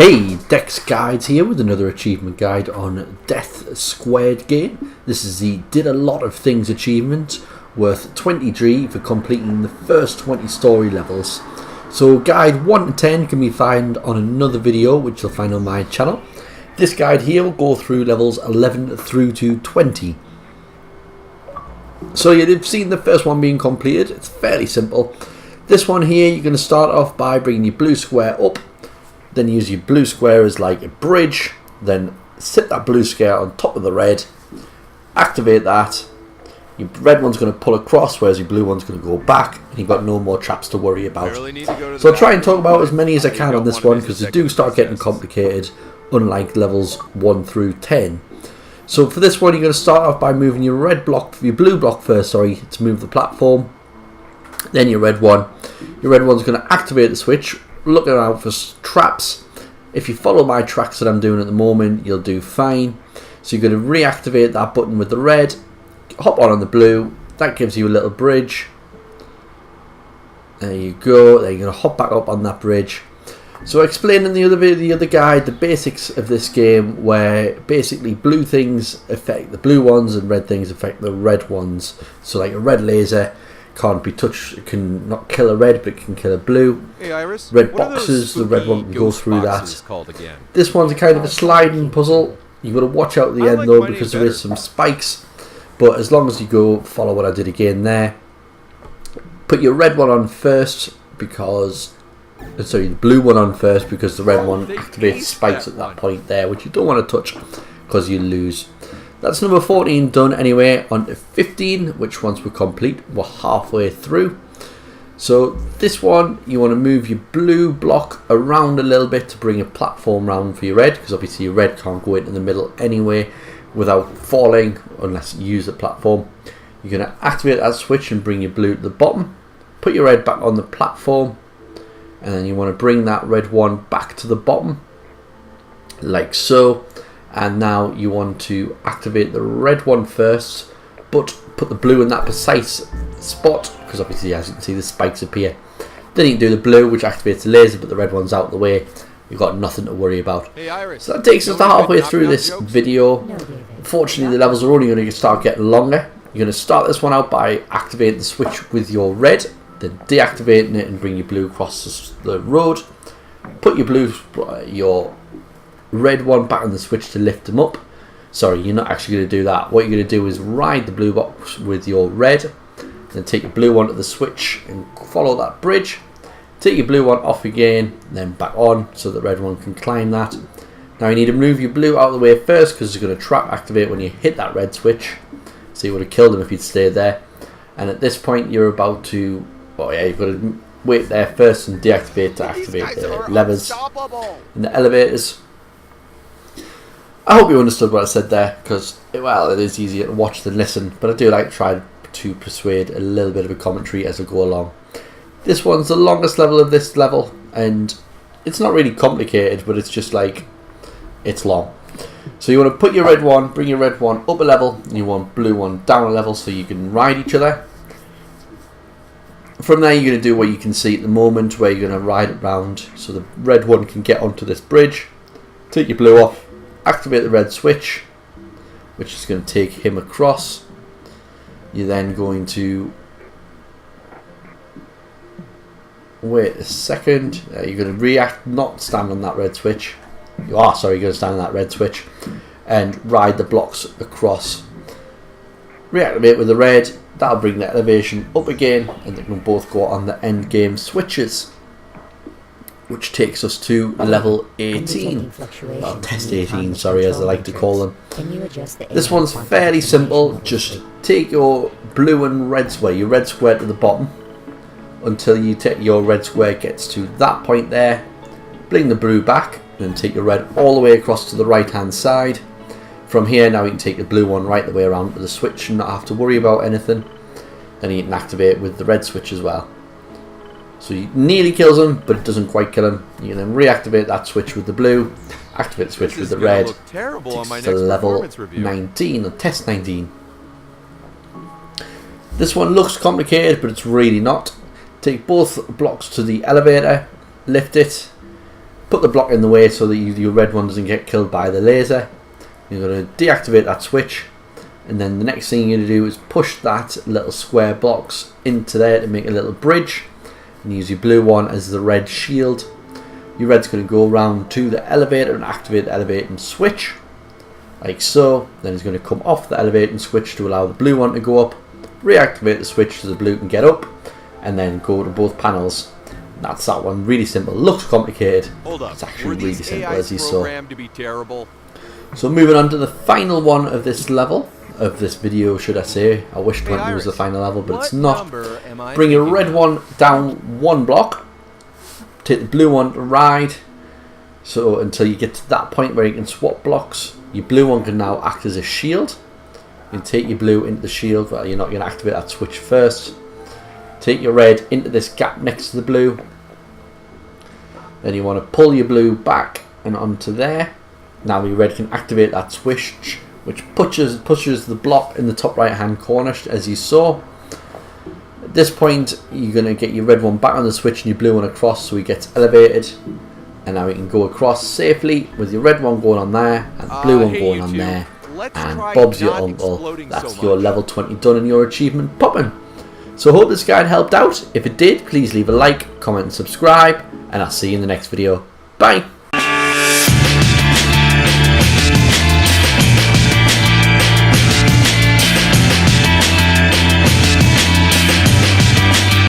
Hey, Dex Guides here with another achievement guide on Death Squared game. This is the Did a Lot of Things achievement, worth 20 for completing the first 20 story levels. So guide 1 to 10 can be found on another video which you'll find on my channel. This guide here will go through levels 11 through to 20. So you've seen the first one being completed. It's fairly simple. This one here, you're going to start off by bringing your blue square up. Then use your blue square as like a bridge, then sit that blue square on top of the red, activate that. Your red one's going to pull across, whereas your blue one's going to go back, and you've got no more traps to worry about. So I'll try and talk about as many as I can on this one, because they do start getting complicated, unlike levels 1 through 10. So for this one, you're going to start off by moving your blue block first, to move the platform. Then your red one. Your red one's going to activate the switch, looking out for traps. If you follow my tracks that I'm doing at the moment, you'll do fine. So you're going to reactivate that button with the red, hop on the blue, that gives you a little bridge. There you go. Then you're going to hop back up on that bridge. So I explained in the other guide the basics of this game, where basically blue things affect the blue ones and red things affect the red ones. So like a red laser can't be touched, it can not kill a red, but it can kill a blue. Hey Iris, red boxes, the red one can go through that. This one's a kind of a sliding puzzle. You've got to watch out at the end though, because there is some spikes. But as long as you go follow what I did again there. Put your red one on first, because the blue one on first, because the red one activates spikes at that point there, which you don't want to touch because you lose. That's number 14 done anyway. On to 15, which once we're complete, we're halfway through. So this one, you want to move your blue block around a little bit to bring a platform round for your red, because obviously your red can't go into the middle anyway without falling unless you use the platform. You're going to activate that switch and bring your blue to the bottom. Put your red back on the platform, and then you want to bring that red one back to the bottom, like so. And now you want to activate the red one first, but put the blue in that precise spot, because obviously, as you can see, the spikes appear. Then you can do the blue, which activates the laser, but the red one's out of the way. You've got nothing to worry about. Hey Iris, so that takes us to halfway through this video. Unfortunately, the levels are only going to start getting longer. You're going to start this one out by activating the switch with your red, then deactivating it and bring your blue across the road. Put your red one back on the switch to lift them up. Sorry, you're not actually going to do that. What you're going to do is ride the blue box with your red, then take your blue one to the switch and follow that bridge. Take your blue one off again, then back on, so the red one can climb that. Now you need to move your blue out of the way first, because it's going to trap activate when you hit that red switch. So you would have killed him if you'd stayed there. And at this point you're about to, you've got to wait there first and deactivate to activate the levers and the elevators. I hope you understood what I said there, because, well, it is easier to watch than listen, but I do like to try to persuade a little bit of a commentary as I go along. This one's the longest level of this level, and it's not really complicated, but it's just like, it's long. So you want to put your red one, bring your red one up a level, and you want blue one down a level so you can ride each other. From there you're going to do what you can see at the moment, where you're going to ride it round so the red one can get onto this bridge. Take your blue off. Activate the red switch, which is going to take him across. You're then going to wait a second. You're going to not stand on that red switch. You're going to stand on that red switch and ride the blocks across. Reactivate with the red. That'll bring the elevation up again, and they can both go on the end game switches, which takes us to level 18, well, test 18, sorry, as I like to call them. This one's fairly simple. Just take your blue and red square, your red square to the bottom, until your red square gets to that point there. Bring the blue back, then take your red all the way across to the right hand side. From here, now you can take the blue one right the way around to the switch and not have to worry about anything. Then you can activate with the red switch as well. So he nearly kills him, but it doesn't quite kill him. You can then reactivate that switch with the blue, activate the switch with the red. Takes to level 19, or test 19. This one looks complicated, but it's really not. Take both blocks to the elevator, lift it, put the block in the way so that your red one doesn't get killed by the laser. You're going to deactivate that switch, and then the next thing you're going to do is push that little square blocks into there to make a little bridge, and use your blue one as the red shield. Your red's going to go around to the elevator and activate the elevating switch, like so. Then it's going to come off the elevating switch to allow the blue one to go up, reactivate the switch so the blue can get up, and then go to both panels. And that's that one. Really simple. Looks complicated. It's actually really simple, as you saw. So moving on to the final one of this level, of this video should I say. I wish 20 was the final level, but it's not. Bring your red one down one block, take the blue one to ride, so until you get to that point where you can swap blocks. Your blue one can now act as a shield. You can take your blue into the shield. Well, you're not going to activate that switch first. Take your red into this gap next to the blue. Then you want to pull your blue back and onto there. Now your red can activate that switch, which pushes the block in the top right hand corner, as you saw. At this point, you're going to get your red one back on the switch and your blue one across, so he gets elevated. And now you can go across safely with your red one going on there and the blue one going on there. And Bob's your uncle. That's your level 20 done and your achievement popping. So I hope this guide helped out. If it did, please leave a like, comment and subscribe. And I'll see you in the next video. Bye!